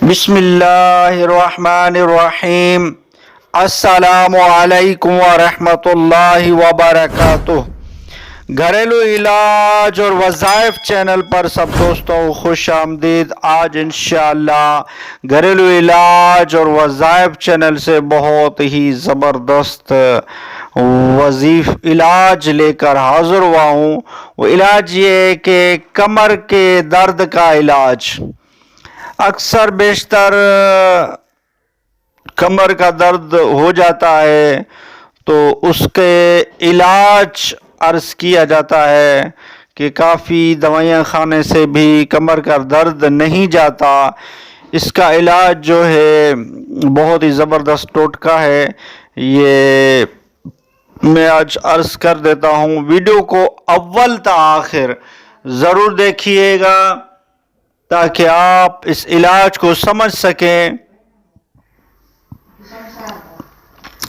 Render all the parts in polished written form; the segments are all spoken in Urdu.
بسم اللہ الرحمن الرحیم۔ السلام علیکم ورحمۃ اللہ وبرکاتہ۔ گھریلو علاج اور وظائف چینل پر سب دوستوں کو خوش آمدید۔ آج انشاءاللہ گھریلو علاج اور وظائف چینل سے بہت ہی زبردست وظیف علاج لے کر حاضر ہوا ہوں۔ وہ علاج یہ ہے کہ کمر کے درد کا علاج۔ اکثر بیشتر کمر کا درد ہو جاتا ہے تو اس کے علاج عرض کیا جاتا ہے کہ کافی دوائیاں کھانے سے بھی کمر کا درد نہیں جاتا۔ اس کا علاج جو ہے بہت ہی زبردست ٹوٹکا ہے، یہ میں آج عرض کر دیتا ہوں۔ ویڈیو کو اول تا آخر ضرور دیکھیے گا تاکہ آپ اس علاج کو سمجھ سکیں۔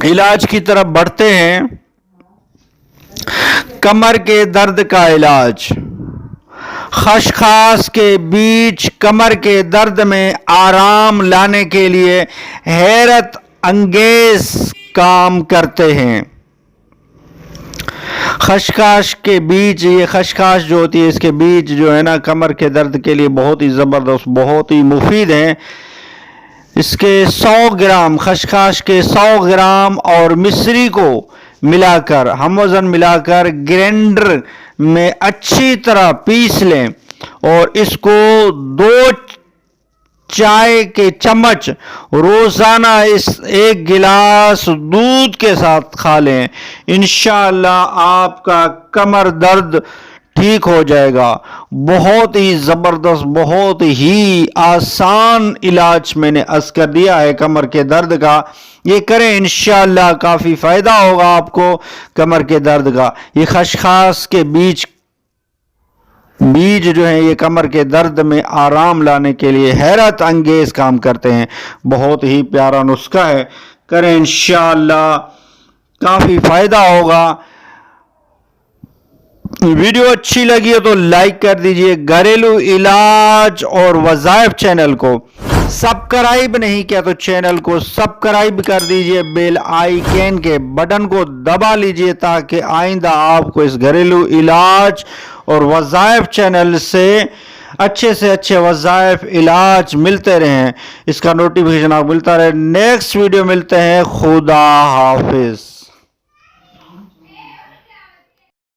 علاج کی طرف بڑھتے ہیں۔ کمر کے درد کا علاج۔ خشخاش کے بیج کمر کے درد میں آرام لانے کے لیے حیرت انگیز کام کرتے ہیں۔ خشخاش کے بیج، یہ خشخاش جو ہوتی ہے اس کے بیج جو ہے نا کمر کے درد کے لیے بہت ہی زبردست، بہت ہی مفید ہیں۔ اس کے 100 گرام خشخاش کے 100 گرام اور مصری کو ملا کر ہم وزن ملا کر گرینڈر میں اچھی طرح پیس لیں اور اس کو 2 چائے کے چمچ روزانہ اس 1 گلاس دودھ کے ساتھ کھا لیں۔ انشاءاللہ آپ کا کمر درد ٹھیک ہو جائے گا۔ بہت ہی زبردست، بہت ہی آسان علاج میں نے عرض کر دیا ہے کمر کے درد کا۔ یہ کریں انشاءاللہ کافی فائدہ ہوگا آپ کو کمر کے درد کا۔ یہ خشخاش کے بیج جو ہیں یہ کمر کے درد میں آرام لانے کے لیے حیرت انگیز کام کرتے ہیں۔ بہت ہی پیارا نسخہ ہے، کریں انشاءاللہ کافی فائدہ ہوگا۔ ویڈیو اچھی لگی ہے تو لائک کر دیجئے۔ گھریلو علاج اور وظائف چینل کو سبسکرائب نہیں کیا تو چینل کو سبسکرائب کر دیجئے، بیل آئیکن کے بٹن کو دبا لیجئے تاکہ آئندہ آپ کو اس گھریلو علاج اور وظائف چینل سے اچھے وظائف علاج ملتے رہیں، اس کا نوٹیفیکیشن آپ ملتا رہے۔ نیکسٹ ویڈیو ملتے ہیں۔ خدا حافظ۔